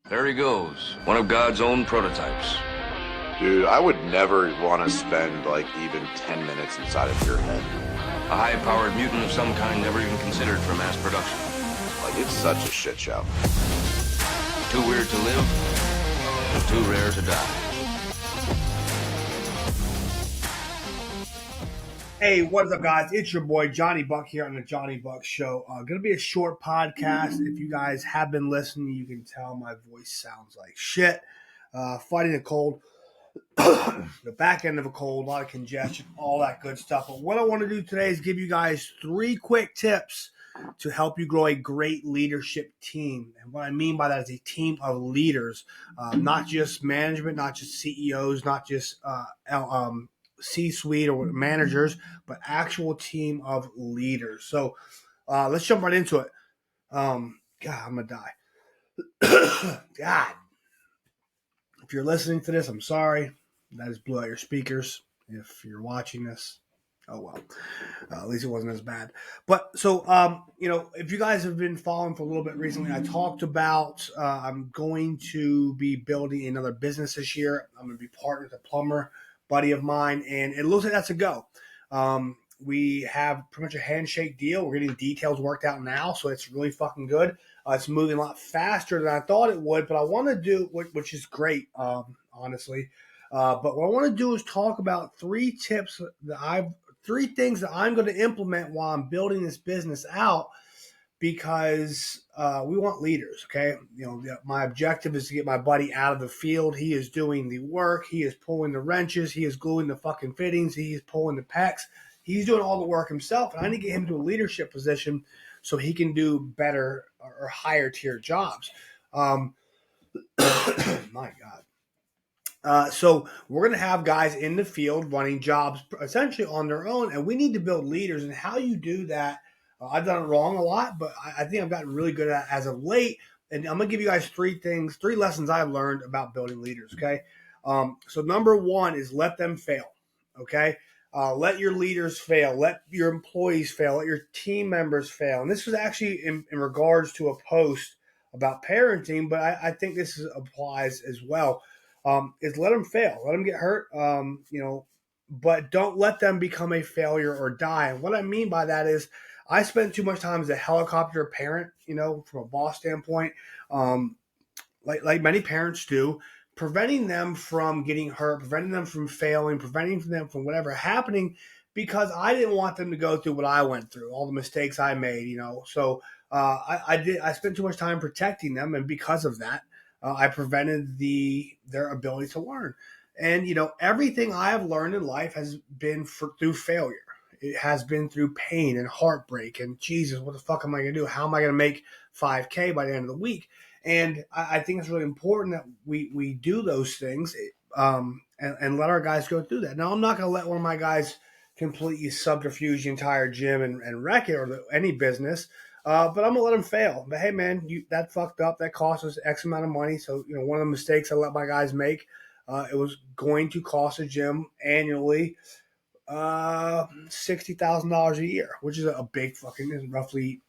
There he goes, one of God's own prototypes. Dude, I would never want to spend like even 10 minutes inside of your head. A high-powered mutant of some kind never even considered for mass production. Like, it's such a shit show. Too weird to live, and too rare to die. Hey, what's up, guys? It's your boy Johnny Buck here on the Johnny Buck Show. Gonna be a short podcast. If you guys have been listening, you can tell my voice sounds like shit. Fighting a cold, the back end of a cold, a lot of congestion, all that good stuff. But what I want to do today is give you guys 3 quick tips to help you grow a great leadership team. And what I mean by that is a team of leaders, not just management, not just CEOs, not just C-suite or managers, but actual team of leaders. So let's jump right into it. God, I'm gonna die. God, if you're listening to this, I'm sorry. That just blew out your speakers. If you're watching this, oh well. At least it wasn't as bad. But so, if you guys have been following for a little bit recently, I talked about I'm going to be building another business this year. I'm going to be partnered with a plumber buddy of mine, and it looks like that's a go. We have pretty much a handshake deal. We're getting details worked out now, so it's really fucking good. It's moving a lot faster than I thought it would, but I want to do, which is great, honestly. But what I want to do is talk about 3 tips that 3 things that I'm going to implement while I'm building this business out, because we want leaders, okay? My objective is to get my buddy out of the field. He is doing the work. He is pulling the wrenches. He is gluing the fucking fittings. He is pulling the pecs. He's doing all the work himself, and I need to get him to a leadership position so he can do better or higher tier jobs. My God. So we're going to have guys in the field running jobs essentially on their own, and we need to build leaders. And how you do that, I've done it wrong a lot, but I think I've gotten really good at it as of late. And I'm going to give you guys 3 lessons I've learned about building leaders, okay? So number 1 is let them fail, okay? Let your leaders fail. Let your employees fail. Let your team members fail. And this was actually in regards to a post about parenting, but I think this applies as well. Is let them fail. Let them get hurt, but don't let them become a failure or die. And what I mean by that is I spent too much time as a helicopter parent, from a boss standpoint, like many parents do, preventing them from getting hurt, preventing them from failing, preventing them from whatever happening, because I didn't want them to go through what I went through, all the mistakes I made, So I spent too much time protecting them, and because of that, I prevented their ability to learn. And everything I have learned in life has been through failure. It has been through pain and heartbreak. And Jesus, what the fuck am I going to do? How am I going to make $5K by the end of the week? And I think it's really important that we do those things and let our guys go through that. Now, I'm not going to let one of my guys completely subterfuge the entire gym and wreck it, or any business, but I'm going to let them fail. But, hey, man, that fucked up. That cost us X amount of money. So, one of the mistakes I let my guys make, it was going to cost the gym annually $60,000 a year, which is a big fucking, roughly,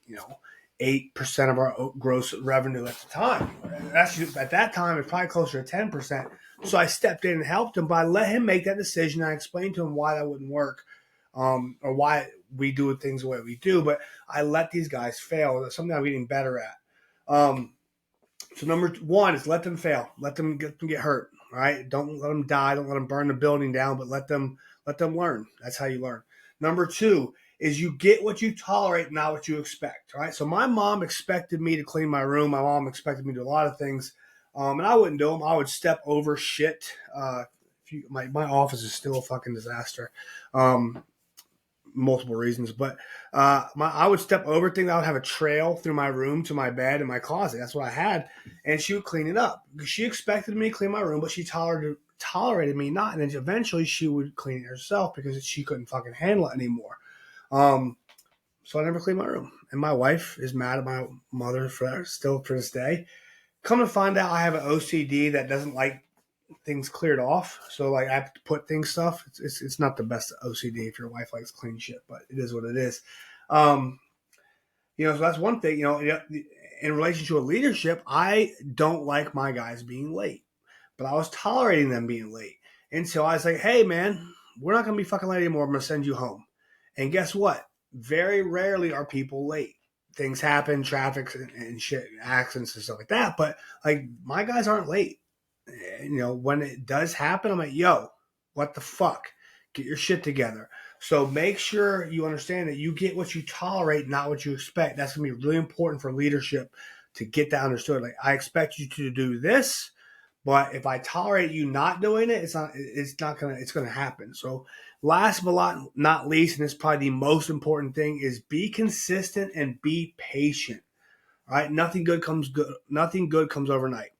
8% of our gross revenue at the time. Actually, at that time, it's probably closer to 10%. So I stepped in and helped him, but I let him make that decision. I explained to him why that wouldn't work, or why we do things the way we do. But I let these guys fail. That's something I'm getting better at. So number 1 is let them fail. Let them get hurt. All right. Don't let them die. Don't let them burn the building down, but let them learn. That's how you learn. Number 2 is you get what you tolerate, not what you expect. Right. So my mom expected me to clean my room. My mom expected me to do a lot of things. And I wouldn't do them. I would step over shit. My office is still a fucking disaster. Multiple reasons, but I would step over things. I would have a trail through my room to my bed and my closet. That's what I had, and she would clean it up. She expected me to clean my room, but she tolerated me not, and then eventually she would clean it herself because she couldn't fucking handle it anymore. So I never cleaned my room, and my wife is mad at my mother for that still to this day. Come to find out, I have an OCD that doesn't like things cleared off. So like I have to put stuff. It's not the best OCD if your wife likes clean shit, but it is what it is. So that's one thing, in relation to leadership, I don't like my guys being late, but I was tolerating them being late. And so I was like, hey, man, we're not going to be fucking late anymore. I'm going to send you home. And guess what? Very rarely are people late. Things happen, traffic and shit, accidents and stuff like that. But like my guys aren't late. When it does happen, I'm like, yo, what the fuck? Get your shit together. So make sure you understand that you get what you tolerate, not what you expect. That's going to be really important for leadership to get that understood. Like, I expect you to do this, but if I tolerate you not doing it, it's going to happen. So last but not least, and this is probably the most important thing, is be consistent and be patient. All right. Nothing good comes overnight.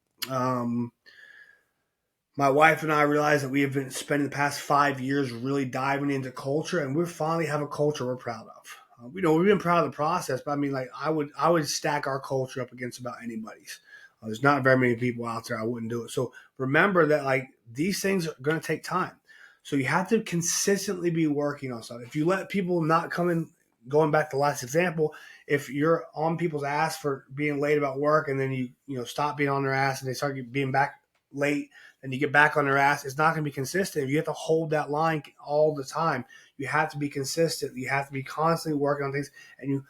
My wife and I realized that we have been spending the past 5 years really diving into culture, and we finally have a culture we're proud of. We've been proud of the process, but I mean, like, I would stack our culture up against about anybody's. There's not very many people out there. I wouldn't do it. So remember that, like, these things are going to take time. So you have to consistently be working on stuff. If you let people not come in, going back to the last example, if you're on people's ass for being late about work, and then you stop being on their ass and they start being back late, and you get back on their ass, it's not going to be consistent. You have to hold that line all the time. You have to be consistent. You have to be constantly working on things, and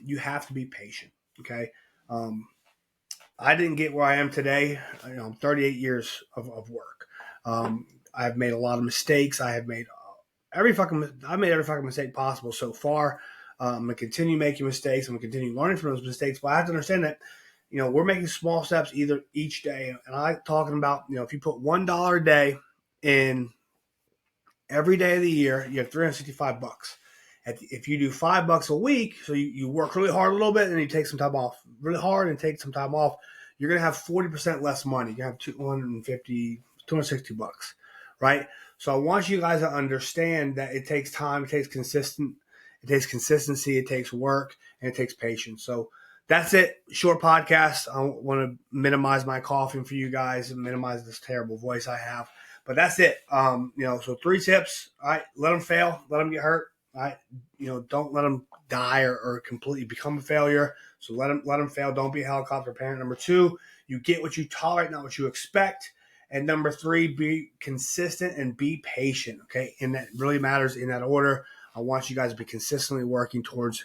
you have to be patient. Okay. I didn't get where I am today. 38 years of work. I've made a lot of mistakes. I've made every fucking mistake possible so far. I'm going to continue making mistakes. I'm going to continue learning from those mistakes, but I have to understand that, we're making small steps each day. And I like talking about, if you put $1 a day in every day of the year, you have $365. If you do $5 a week, so you work really hard a little bit and you take some time off, really hard and take some time off, you're going to have 40% less money. You're going to have $260, right? So I want you guys to understand that it takes time, it takes consistency, it takes work, and it takes patience. So that's it. Short podcast. I want to minimize my coughing for you guys and minimize this terrible voice I have. But that's it. So 3 tips. All right. Let them fail. Let them get hurt. All right. Don't let them die or completely become a failure. So let them fail. Don't be a helicopter parent. Number 2, you get what you tolerate, not what you expect. And number 3, be consistent and be patient. Okay. And that really matters in that order. I want you guys to be consistently working towards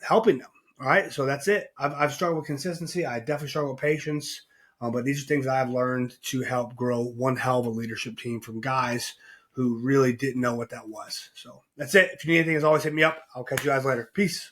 helping them. All right, so that's it. I've struggled with consistency. I definitely struggle with patience. But these are things I've learned to help grow one hell of a leadership team from guys who really didn't know what that was. So that's it. If you need anything, as always, hit me up. I'll catch you guys later. Peace.